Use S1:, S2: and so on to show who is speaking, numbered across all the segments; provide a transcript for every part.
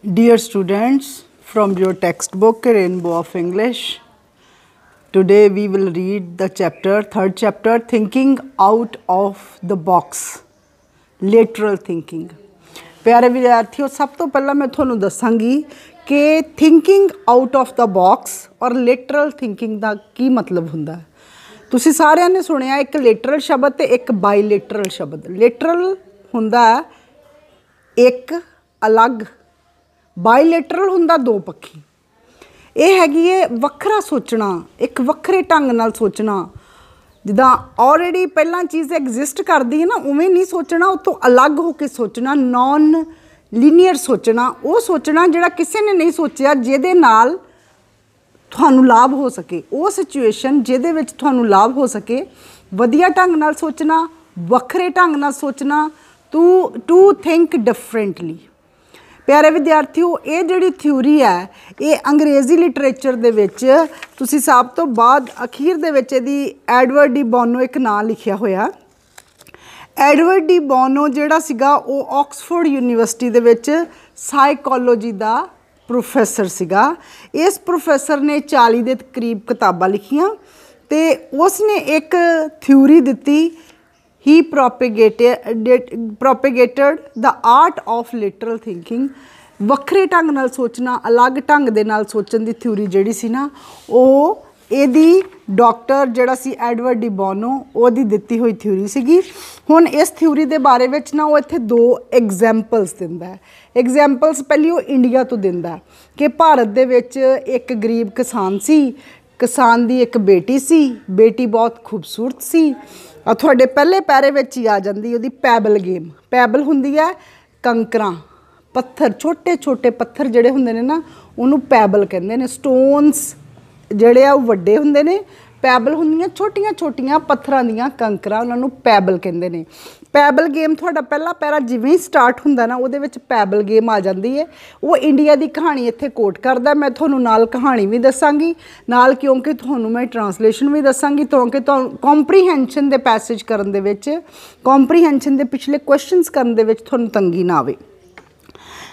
S1: Dear students, from your textbook Rainbow of English, today we will read the third chapter, Thinking Out of the Box, Lateral Thinking. प्यारे विद्यार्थियों, सब तो पहला मैं थोनों दसांगी कि thinking out of the box और lateral thinking का की मतलब हुंदा है। तुसी सारिਆਂ ने सुनिया एक लेटरल शब्द ते एक बाईलेटरल शब्द। लेटरल हुंदा एक अलग, बाईलेटरल हुंदा दो पक्षी। ये हैगी है वखरा सोचना, एक वखरे ढंग नाल सोचना, जिदा ऑलरेडी पहला चीज़ एग्जिस्ट करती है ना, उवें नहीं सोचना, उस तो अलग होकर सोचना, नॉन लीनियर सोचना, वो सोचना जिहड़ा किसी ने नहीं सोचा जिहदे नाल तुहानू लाभ हो सके, वो सिचुएशन जिहदे विच तुहानू लाभ हो सके, वधिया ढंग नाल सोचना, वखरे ढंग नाल सोचना, टू थिंक डिफरेंटली। प्यारे विद्यार्थियों, ये जिहड़ी थ्योरी है ये अंग्रेजी लिटरेचर दे विच तुसी सब तो बाद अखीर दे विच इहदी एडवर्ड डी बोनो एक नाम लिखिया होया। एडवर्ड डी बोनो जिहड़ा सीगा वो ऑक्सफोर्ड यूनीवर्सिटी दे विच साइकोलॉजी दा प्रोफैसर सीगा। इस प्रोफैसर ने 40 दे करीब किताबां लिखियां ते उसने एक थ्योरी दिती। He propagated the art of lateral thinking, वखरे ढंग नाल सोचना, अलग ढंग दे नाल सोचन दी थ्योरी जिहड़ी सी ना, वो एदी डॉक्टर जिहड़ा सी एडवर्ड डी बोनो ओदी दित्ती हुई थ्योरी सीगी। हुण इस थ्योरी दे बारे विच ना वो इत्थे दो एग्जाम्पल्स दिंदा है। एग्जाम्पल्स पहली वो इंडिया तो दिंदा है कि भारत दे विच एक गरीब किसान सी, किसान दी एक बेटी सी, बेटी बहुत खूबसूरत सी। तुहाडे पहले पैरे विच ही आ जांदी उहदी पैबल गेम। पैबल हुंदी है कंकरां, पत्थर, छोटे छोटे पत्थर जिहड़े हुंदे ने ना, उहनूं पैबल कहंदे ने। स्टोन्स जिहड़े आ वड्डे हुंदे ने, पैबल हुंदियां छोटियां छोटियां पत्थरां दियां कंकरां, उहनां नूं पैबल कहंदे ने। पैबल गेम तुहाडा पहला पैरा जिवें ही स्टार्ट हुंदा ना, उहदे विच पैबल गेम आ जांदी है। वो इंडिया दी कहानी इत्थे कोट करदा। मैं तुहानूं नाल कहानी भी दसांगी, नाल क्योंकि तुहानूं मैं ट्रांसलेशन भी दसांगी, ताकि कॉम्प्रीहेंशन दे पैसेज करन दे विच, कॉम्प्रीहेंशन दे पिछले क्वेश्चनस करन दे विच तुहानूं तंगी ना आवे।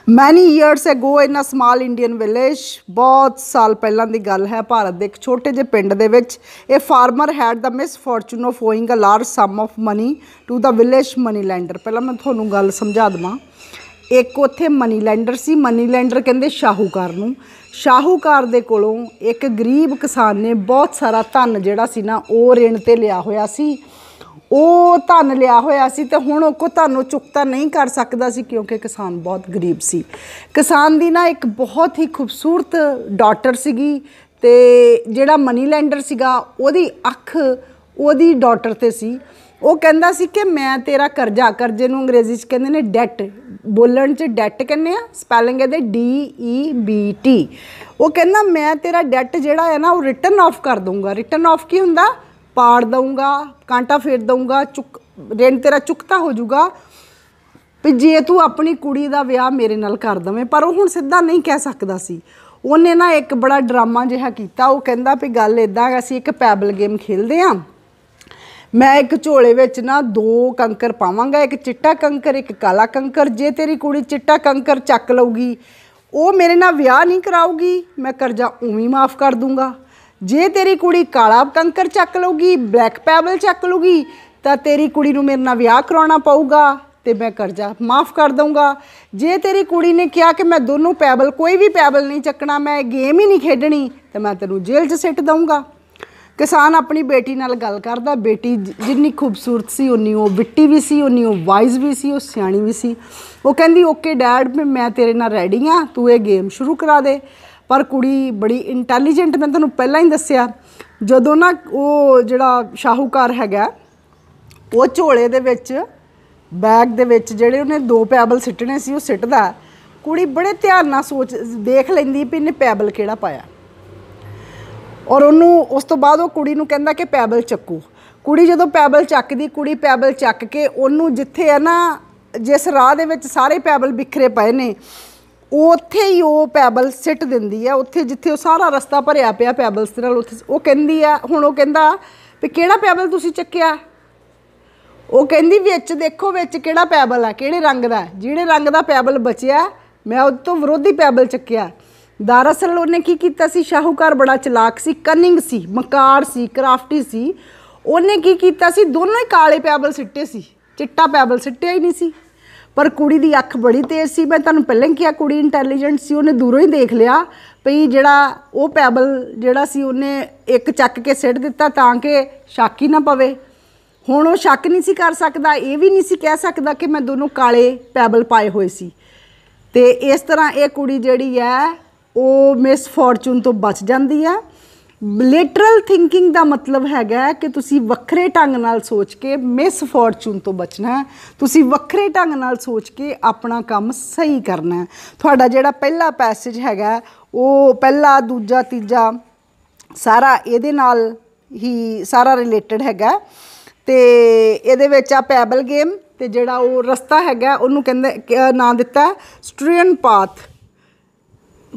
S1: Many years ago in a small Indian village, बहुत साल पहलां दी गल है, भारत दे एक छोटे जे पिंड दे विच a farmer had the misfortune of owing a large sum of money to the village money lender. पहला मैं तुहानूं गल समझा देवां। एक उत्थे मनी लैंडर सी, मनी लैंडर कहंदे शाहूकार नूं। शाहूकार दे कोलों एक गरीब किसान ने बहुत सारा धन जिहड़ा सी ना वो ऋण ते लिया होया सी। ਉਹ ਧਨ ਲਿਆ ਹੋਇਆ ਸੀ ਤੇ ਹੁਣ ਉਹ ਧਨ ਉਹ ਚੁਕਤਾ ਨਹੀਂ ਕਰ ਸਕਦਾ ਸੀ ਕਿਉਂਕਿ ਕਿਸਾਨ ਬਹੁਤ ਗਰੀਬ ਸੀ। ਕਿਸਾਨ ਦੀ ਨਾ ਇੱਕ ਬਹੁਤ ਹੀ ਖੂਬਸੂਰਤ ਡਾਟਰ ਸੀਗੀ ਤੇ ਜਿਹੜਾ ਮਨੀ ਲੈਂਡਰ ਸੀਗਾ ਉਹਦੀ ਅੱਖ ਉਹਦੀ ਡਾਟਰ ਤੇ ਸੀ। ਉਹ ਕਹਿੰਦਾ ਸੀ ਕਿ ਮੈਂ ਤੇਰਾ ਕਰਜ਼ਾ, ਕਰਜ਼ੇ ਨੂੰ ਅੰਗਰੇਜ਼ੀ 'ਚ ਕਹਿੰਦੇ ਨੇ ਡੈਟ, ਬੋਲਣ 'ਚ ਡੈਟ ਕਹਿੰਦੇ ਆ, ਸਪੈਲਿੰਗ ਇਹਦੇ DEBT। ਉਹ ਕਹਿੰਦਾ ਮੈਂ ਤੇਰਾ ਡੈਟ ਜਿਹੜਾ ਹੈ ਨਾ ਉਹ ਰਿਟਰਨ ਆਫ ਕਰ ਦਊਂਗਾ। ਰਿਟਰਨ ਆਫ ਕੀ ਹੁੰਦਾ? पाड़ दूँगा, कांटा फेर दूँगा, ऋण तेरा चुकता हो जाऊगा भी जे तू अपनी कुड़ी का विआह मेरे नाल कर देवें। पर वो हुण सीधा नहीं कह सकता सी। उन्हें ना एक बड़ा ड्रामा जिहा कीता। वो कहंदा भी गल इदां असीं एक पैबल गेम खेलदे हां, मैं एक झोले विच ना दो कंकर पावांगा, एक चिट्टा कंकर एक काला कंकर। जे तेरी कुड़ी चिट्टा कंकर चक लऊगी, वो मेरे नाल विआह नहीं कराऊगी, मैं करजा उवें माफ़ कर दूँगा। जे तेरी कुड़ी काला कंकर चक लूगी, ब्लैक पैबल चक लूगी, तो तेरी कुड़ी नूं मेरे नाल विआह कराउणा पऊगा तो मैं करजा माफ़ कर दूँगा। जे तेरी कुड़ी ने कहा कि मैं दोनों पैबल, कोई भी पैबल नहीं चकना, मैं गेम ही नहीं खेडनी, तो मैं तेनू जेल 'च सिट दूँगा। किसान अपनी बेटी नाल गल करदा। बेटी जिन्नी खूबसूरत सी उन्नी वो विट्टी भी सी, उन्नी वो वाइज भी सी, वो सियाणी भी सी। वो कहंदी ओके डैड, मैं तेरे नाल रेडी हाँ, तू ये गेम शुरू करा दे। पर कुड़ी बड़ी इंटैलीजेंट, मैं तुहानूं पहलां ही दस्सिया। जदों ना वो जिहड़ा शाहूकार हैगा वो झोले दे विच बैग दे विच जिहड़े उहने दो पैबल सिੱਟਣੇ सी वो सिੱਟदा। कुड़ी बड़े ध्यान नाल सोच देख लैंदी भी इन्ने पैबल किहड़ा पाया। और उन्होंने उस तो बाद वो कुड़ी नूं कहंदा कि पैबल चक्को। कुड़ी जदों पैबल चकदी, कुड़ी पैबल चक के उन्होंने जिथे है ना, जिस राह दे विच सारे पैबल बिखरे पए ने, उत्थे ही वो पैबल सिੱਟ दिंदी है। उत्थे जिथे वो सारा रस्ता भरिया पिया पैबल्स दे नाल, उत्थे वो कहंदी है। हुण वो कहंदा भी किहड़ा पैबल तुसीं चक्किआ? वो कहंदी विच देखो, विच किहड़ा पैबल है, किहड़े रंग दा? जिहड़े रंग दा पैबल बचिआ मैं उस तो विरोधी पैबल चुक्या। दरअसल उन्हें की कीता सी, शाहूकार बड़ा चलाक सी, कनिंग सी, मकार सी, क्राफ्टी सी। उन्हें की कीता सी, दोनों ही काले पैबल सिੱਟੇ सी, चिट्टा पैबल सिੱਟਿਆ ही नहीं सी। पर कुड़ी दी अख बड़ी तेज सी। मैं तुहानूं पहले ही कहा कुड़ी इंटैलीजेंट सी। उन्हें दूरों ही देख लिया भई जिहड़ा वो पैबल जिहड़ा सी उन्हें एक चक के सिੱਟ दिता तां कि शक ही ना पवे। हुण वो शक नहीं सी कर सकदा, ये भी नहीं सी कह सकदा कि मैं दोनों काले पैबल पाए हुए सी। ते इस तरह ये कुड़ी जिहड़ी है वो मिस फॉर्चून तो बच जाती है। लिटरल थिंकिंग का मतलब हैगा कि तुसी वक्रे ढंग नाल सोच के मिस फॉर्चून तो बचना है। तुसी वक्रे ढंग नाल सोच के अपना काम सही करना है। थोड़ा जिहड़ा पहला पैसेज हैगा वो पहला दूजा तीजा सारा इहदे नाल ही सारा रिलेटेड हैगा। ते इहदे विच आ पैबल गेम ते जिहड़ा वो रस्ता हैगा उहनूं कहंदे नाम दिता स्ट्रीयन पाथ।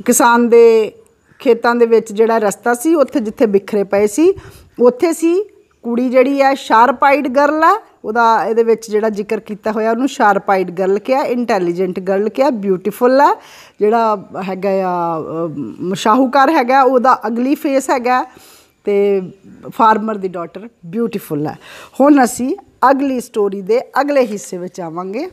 S1: किसान दे खेतां दे विच जिहड़ा रस्ता सी उत्थे जिथे बिखरे पए सी उत्थे सी कुड़ी जिहड़ी है शार्प आइड गर्ल है। उहदा इहदे विच जिहड़ा जिक्र कीता होया उहनूं शार्प आइड गर्ल कहा, इंटैलीजेंट गर्ल कहा, ब्यूटीफुल है। जिहड़ा हैगा आ शाहूकार हैगा उहदा अगली फेस हैगा ते फार्मर दी डॉटर ब्यूटीफुल है। हुण असीं अगली स्टोरी दे अगले हिस्से विच आवांगे।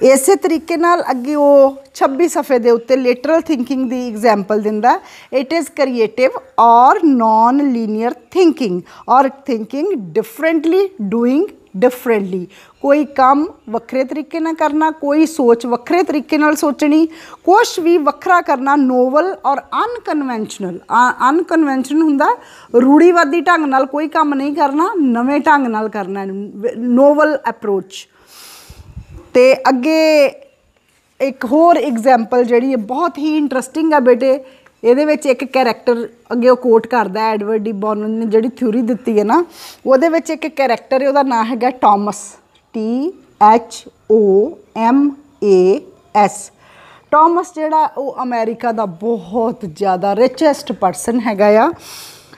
S1: इस तरीके नाल अगे वो 26 सफ़े के उत्ते लिटरल थिंकिंग की एग्जाम्पल दिंदा। इट इज़ क्रिएटिव और नॉन लीनियर थिंकिंग और थिंकिंग डिफरेंटली डूइंग डिफरेंटली। कोई काम वक्रे तरीके नाल करना, कोई सोच वक्रे तरीके नाल सोचनी, कुछ भी वखरा करना। नोवल और अनकनवेंशनल। अनकनवेंशनल हुंदा रूढ़ीवादी ढंग नाल कोई काम नहीं करना, नवें ढंग नाल करना, नोवल अप्रोच। ते अगे एक होर एग्जाम्पल जिहड़ी बहुत ही इंटरस्टिंग है बेटे। ਇਹਦੇ ਵਿੱਚ एक कैरेक्टर अगे वो कोट करता है एडवर्ड डी बॉनो ने जिहड़ी थ्योरी दिती है ना ਉਹਦੇ ਵਿੱਚ एक कैरेक्टर है, ਉਹਦਾ नाम हैगा टॉमस, THOMAS। टॉमस जिहड़ा वो अमेरिका का बहुत ज़्यादा रिचेस्ट परसन हैगा आ।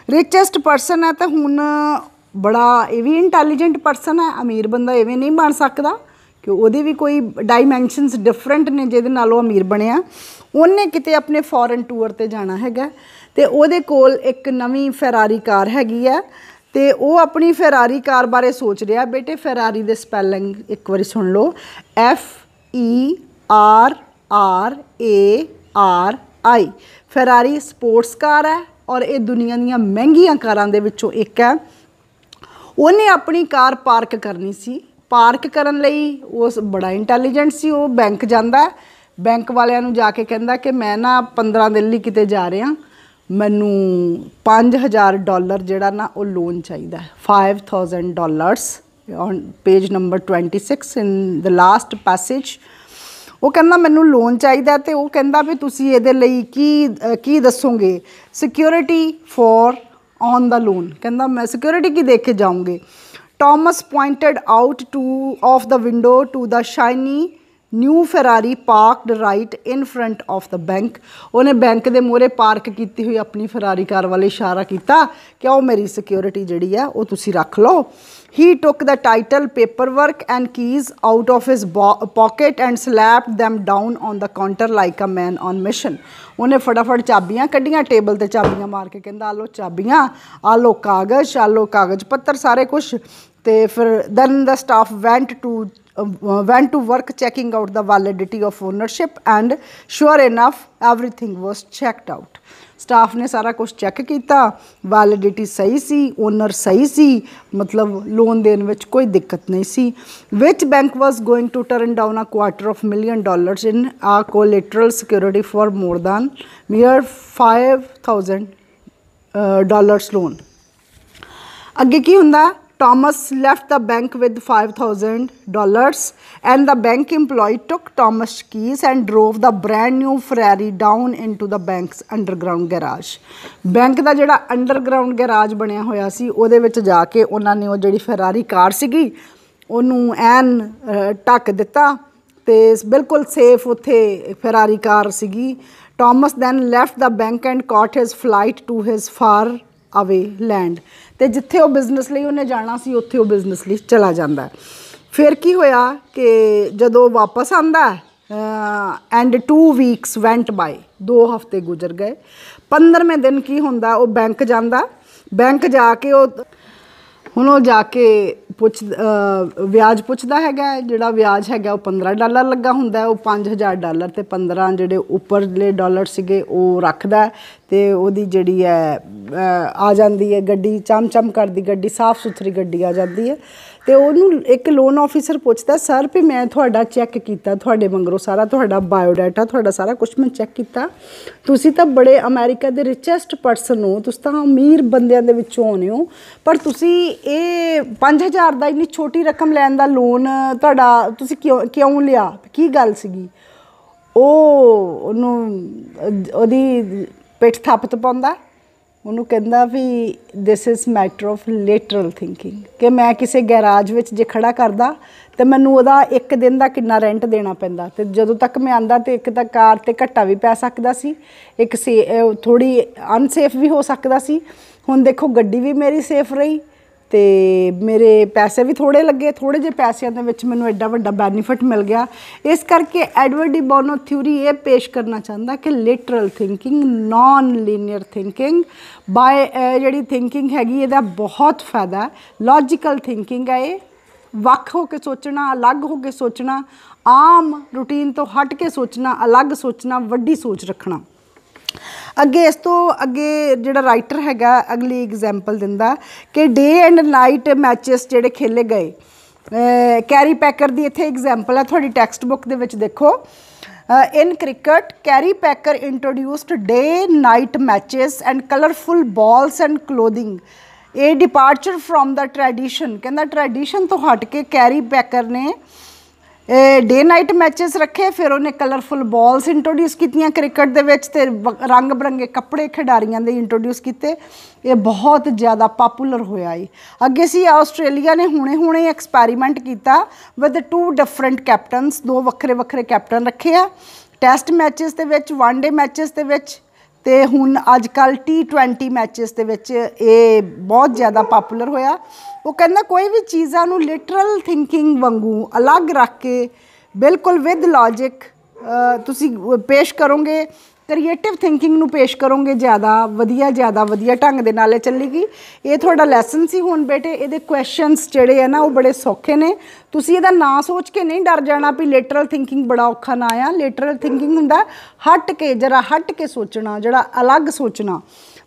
S1: रिचेस्ट परसन है तो हुण बड़ा ये भी इंटैलीजेंट परसन है। अमीर बंदा इवें नहीं बन सकता कि ਉਹਦੀ भी कोई डायमैंशनस डिफरेंट ने ਜਿਹਦੇ ਨਾਲ ਉਹ अमीर ਬਣਿਆ। ਉਹਨੇ ਕਿਤੇ ਆਪਣੇ ਫੋਰਨ ਟੂਰ ਤੇ ਜਾਣਾ ਹੈਗਾ ਤੇ ਉਹਦੇ ਕੋਲ ਇੱਕ ਨਵੀਂ ਫੈਰਾਰੀ ਕਾਰ ਹੈਗੀ ਆ ਤੇ ਉਹ ਆਪਣੀ ਫੈਰਾਰੀ ਕਾਰ ਬਾਰੇ ਸੋਚ ਰਿਹਾ। ਬੇਟੇ ਫੈਰਾਰੀ ਦੇ ਸਪੈਲਿੰਗ ਇੱਕ ਵਾਰੀ ਸੁਣ ਲਓ, FERRARI। ਫੈਰਾਰੀ ਸਪੋਰਟਸ ਕਾਰ ਹੈ और ये दुनिया ਦੀਆਂ ਮਹਿੰਗੀਆਂ ਕਾਰਾਂ ਦੇ ਵਿੱਚੋਂ ਇੱਕ ਹੈ। ਉਹਨੇ ਆਪਣੀ ਕਾਰ ਪਾਰਕ करनी सी। पार्क करन लई उस बड़ा इंटैलीजेंट सी। वो बैंक जाता है, बैंक वालियां नूं जाके कहंदा कि मैं ना 15 दिन लई किते जा रहा, मैनू $5000 जिहड़ा ना वो लोन चाहिए, $5000 on page number 26 in the last passage. वो कहंदा मैनू लोन चाहिए तो वो कहंदा भी तुसीं इहदे लई की दसोगे, security for on the loan. कहंदा मैं सिक्योरिटी की देख के जाऊँगी। Thomas pointed out of the window to the shiny new Ferrari parked right in front of the bank। उन्हें बैंक के मोहरे पार्क की हुई अपनी फरारी कार वाले इशारा किया कि वो मेरी सिक्योरिटी जिहड़ी है वो तुसी रख लो। He took the title, paperwork and keys out of his pocket and slapped them down on the counter like a man on mission। उन्हें फटाफट चाबियां कड्डियां, टेबल ते चाबियां मार के कहंदा आ लो चाबियां, आ लो कागज पत्तर सारे कुछ। तो फिर then the staff went to work checking out the validity of ownership and sure enough everything was checked out। Staff ने सारा कुछ चेक किया, वैलिडिटी सही सी, ओनर सही सी, मतलब लोन देने में कोई दिक्कत नहीं सी। Which bank was going to turn down $250,000 in a collateral security for more than mere $5,000 loan. अगे की हुंदा, Thomas left the bank with $5,000 and the bank employee took Thomas' keys and drove the brand new Ferrari down into the bank's underground garage। Bank का जिहड़ा underground garage बनया होया सी उहदे विच जाके उन्होंने वो जिहड़ी फरारी कार सीगी उहनूं ऐन ढक दिता ते बिल्कुल सेफ उत्थे फरारी कार सीगी। Thomas then left the bank and caught his flight to his far away land। तो जिथे वो बिजनेस लिए उन्हें जाना सी उत्थे वो बिजनेस लिए चला जाता है। फिर की होया कि जदों वापस आंदा एंड 2 वीक्स वेंट बाय, 2 हफ्ते गुजर गए। 15वें दिन की होंदा, वो बैंक जांदा, बैंक जाके हुण वो जाके व्याज पुछदा हैगा, जिहड़ा व्याज हैगा वो $15 लगा हुंदा, वो $5000 ते 15 जिहड़े उपरले डॉलर सीगे वो रखदा ते ओहदी जिहड़ी है आ जांदी है गड्डी, चम चम करदी गड्डी, साफ सुथरी गड्डी आ जांदी है। ते ओनू एक लोन ऑफिसर पुछदा, सर भी मैं तुहाडा चैक कीता, तुहाडे मगरों सारा तुहाडा बायोडाटा, तुहाडा सारा कुछ मैं चैक कीता, तुसी तां बड़े अमेरिका दे रिचेस्ट पर्सन हो, तुसी तां अमीर बंदियां दे विचों आउणे हो, पर तुसी ये 5000 दा इन्नी छोटी रकम लैण दा लोन तुहाडा तुसी क्यों लिया, की गल सीगी? ओनू ओहदी पिठ थप्पत पाउंदा, ਉਹਨੂੰ ਕਹਿੰਦਾ ਵੀ this is matter of lateral thinking, ਕਿ ਮੈਂ ਕਿਸੇ ਗੈਰਾਜ ਵਿੱਚ ਜੇ ਖੜਾ ਕਰਦਾ ਤੇ ਮੈਨੂੰ ਉਹਦਾ 1 ਦਿਨ ਦਾ ਕਿੰਨਾ ਰੈਂਟ ਦੇਣਾ ਪੈਂਦਾ, ਤੇ ਜਦੋਂ ਤੱਕ ਮੈਂ ਆਂਦਾ ਤੇ ਇੱਕ ਤਾਂ ਕਾਰ ਤੇ ਘੱਟਾ ਵੀ ਪੈ ਸਕਦਾ ਸੀ, ਇੱਕ ਥੋੜੀ ਅਨਸੇਫ ਵੀ ਹੋ ਸਕਦਾ ਸੀ। ਹੁਣ ਦੇਖੋ ਗੱਡੀ ਵੀ ਮੇਰੀ ਸੇਫ ਰਹੀ ਤੇ ਮੇਰੇ ਪੈਸੇ ਵੀ ਥੋੜੇ ਲੱਗੇ, ਥੋੜੇ ਜਿਹੇ ਪੈਸਿਆਂ ਦੇ ਵਿੱਚ ਮੈਨੂੰ ਐਡਾ ਵੱਡਾ ਬੈਨੀਫਿਟ ਮਿਲ ਗਿਆ। ਇਸ ਕਰਕੇ ਐਡਵਰਡ ਡੀ ਬੋਨੋ ਥਿਊਰੀ ਇਹ ਪੇਸ਼ ਕਰਨਾ ਚਾਹੁੰਦਾ ਕਿ literal thinking, non linear thinking by ਜਿਹੜੀ ਥਿੰਕਿੰਗ ਹੈਗੀ ਇਹਦਾ ਬਹੁਤ ਫਾਇਦਾ। ਲੌਜੀਕਲ ਥਿੰਕਿੰਗ ਹੈ ਇਹ, ਵੱਖ ਹੋ ਕੇ ਸੋਚਣਾ, ਅਲੱਗ ਹੋ ਕੇ ਸੋਚਣਾ, ਆਮ ਰੂਟੀਨ ਤੋਂ ਹਟ ਕੇ ਸੋਚਣਾ, ਅਲੱਗ ਸੋਚਣਾ, ਵੱਡੀ ਸੋਚ ਰੱਖਣਾ। ਅੱਗੇ ਇਸ ਤੋਂ ਅੱਗੇ ਜਿਹੜਾ ਰਾਈਟਰ ਹੈਗਾ ਅਗਲੀ ਐਗਜ਼ਾਮਪਲ ਦਿੰਦਾ ਕਿ ਡੇ ਐਂਡ ਨਾਈਟ ਮੈਚਿਸ ਜਿਹੜੇ ਖੇਲੇ ਗਏ। ਕੈਰੀ ਪੈਕਰ ਦੀ ਇੱਥੇ ਐਗਜ਼ਾਮਪਲ ਹੈ, ਤੁਹਾਡੀ ਟੈਕਸਟ ਬੁੱਕ ਦੇ ਵਿੱਚ ਦੇਖੋ। in cricket, Kerry Packer introduced day-night matches and colourful balls and clothing. A departure from the tradition, कहना tradition तो हट के कैरी पैकर ने डे नाइट मैचेस रखे, फिर उन्हें कलरफुल बॉल्स इंट्रोड्यूस कीतियां क्रिकेट दे विच ते रंग बिरंगे कपड़े खिडारियां दे इंट्रोड्यूस किए। ये बहुत ज़्यादा पॉपुलर होया। अगे सी आस्ट्रेलिया ने हुणे एक्सपैरीमेंट किया विद 2 डिफरेंट कैप्टनस, 2 वक्रे वक्रे कैप्टन रखे आ टैसट मैचेस दे विच, वन डे मैचेस दे विच ते हुण अजकल T20 मैचेस दे विच ये बहुत ज़्यादा पॉपुलर होया। वो कहना कोई भी चीज़ां नूं लिटरल थिंकिंग वांगू अलग रख के बिल्कुल विद लॉजिक तुसी पेश करोगे, क्रिएटिव थिंकिंग नूं पेश करोगे, ज़्यादा वधिया ढंग दे नाल चलेगी। ये थोड़ा लैसन सी। हुण बेटे इहदे क्वेश्चनस जिहड़े है ना वो बड़े सौखे ने, तुसी इहदा ना सोच के नहीं डर जाना भी लिटरल थिंकिंग बड़ा औखा ना आ। लिटरल थिंकिंग हुंदा हट के, जरा हट के सोचना, जरा अलग सोचना।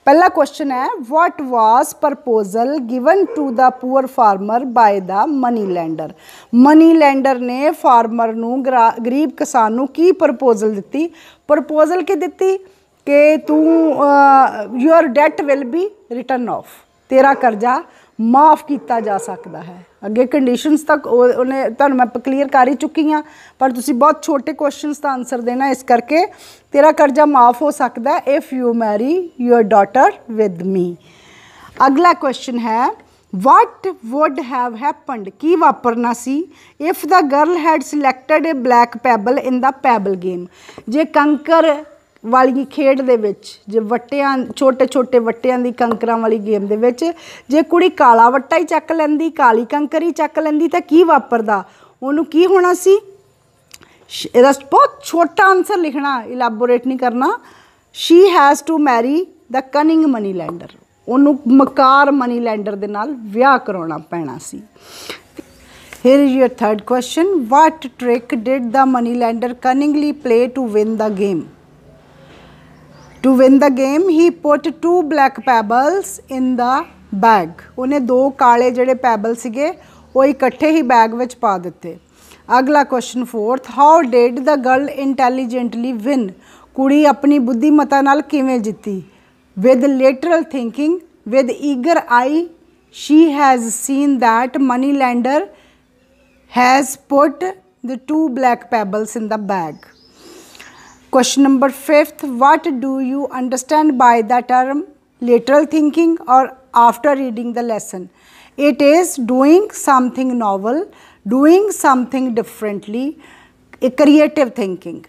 S1: पहला क्वेश्चन है, what was proposal given to the poor farmer by the money lender. Money lender ने फार्मर नूं, गरीब किसान नूं की प्रपोजल दिती? प्रपोजल की दिती कि तू your debt will be return off, तेरा कर्जा माफ़ किया जा सकता है। अगे कंडीशनस तक उन्हें तुहानूं मैं क्लीयर कर ही चुकी हाँ, पर तुसी बहुत छोटे क्वेश्चनस का आंसर देना, इस करके तेरा कर्जा माफ़ हो सकता है if you marry your daughter with me. अगला क्वेश्चन है, वट वुड हैव हैपन्ड, की वापरना सी if the girl had selected a black pebble in the pebble game. जे कंकर वाली खेड दे विच, जे वट्टियां छोटे छोटे वट्टियां दी कंकरां वाली गेम दे विच जे कुड़ी काला वट्टा ही चक लैंदी, काली कंकर ही चक लैंदी तां की वापरदा? उहनूं की होना सी? इहदा बहुत छोटा आंसर लिखना, इलैबोरेट नहीं करना। She has to marry the cunning money lender, उहनूं मकार मनी लैंडर दे नाल विआह कराउणा पैना सी। Here is your third question, what trick did the money lender cunningly play to win the game? To win the game, he put 2 black pebbles in the bag. उन्हें 2 काले जड़े pebble सीगे वो इकट्ठे ही bag विच पा दिते। अगला question fourth, how did the girl intelligently win, कुड़ी अपनी बुद्धिमता नाल किवें जीती? With literal thinking, with eager eye she has seen that money lender has put the 2 black pebbles in the bag. Question number 5th, what do you understand by the term lateral thinking or after reading the lesson? It is doing something novel, doing something differently, a creative thinking.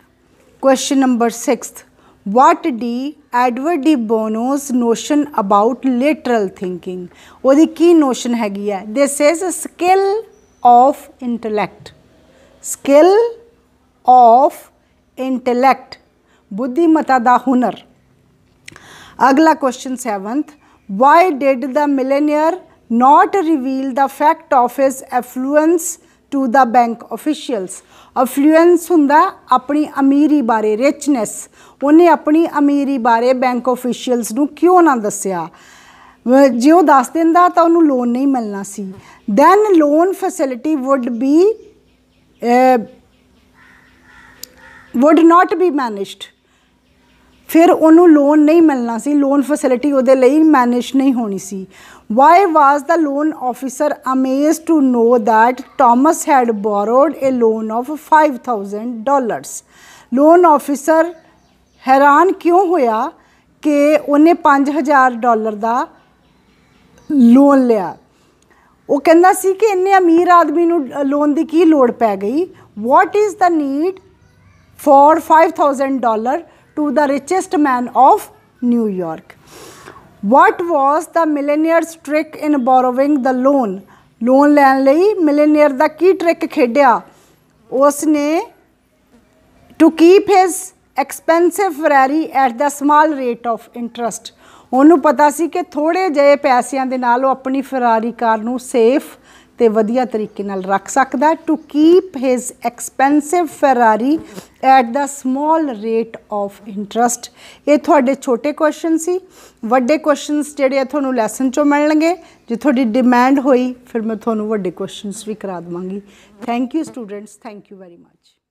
S1: Question number 6th, what is Edward de Bono's notion about lateral thinking? ਉਹਦੀ ਕੀ notion ਹੈਗੀ ਹੈ? This is a skill of intellect. Skill of intellect, बुद्धिमता दा हुनर। अगला question 7th, why did the millionaire not reveal the fact of his affluence to the bank officials. Affluence हुंदा अपनी अमीरी बारे, रिचनेस, उन्हें अपनी अमीरी बारे बैंक ऑफिशियल्स नूं क्यों ना दस्सिया। जे वो दस दिंदा तो उन्होंने लोन नहीं मिलना सी। Then loan facility would not be managed, फिर उन्होंने लोन नहीं मिलना सी, लोन फैसिलिटी उहदे लई मैनेज नहीं होनी सी। Why was the loan officer amaze to know that Thomas had borrowed a loan of $5,000। Loan officer हैरान क्यों होया कि उन्हें $5,000 का लोन लिया। वो कहता सी कि इन्ने अमीर आदमी नूं लोन की की लोड़ पै गई। What is the need for $5,000 to the richest man of New York. What was the millionaire's trick in borrowing the loan. Loan लैन लई मिलेनियर दा की ट्रिक खेडिया उसने। To keep his expensive Ferrari at the small rate of interest. उन्होंने पता सी कि थोड़े जे पैसों के नाल अपनी फरारी कार नूं सेफ ते वधिया तरीके नाल रख सकदा। To keep his expensive Ferrari at the small rate of interest. ये थोड़े छोटे क्वेश्चन सी, वड्डे क्वेश्चनस जिहड़े तुहानूं लैसन चों मिलणगे। जे थोड़ी डिमांड होई फिर मैं तुहानूं वड्डे क्वेश्चनस भी करा Devangi. Thank you students, thank you very much.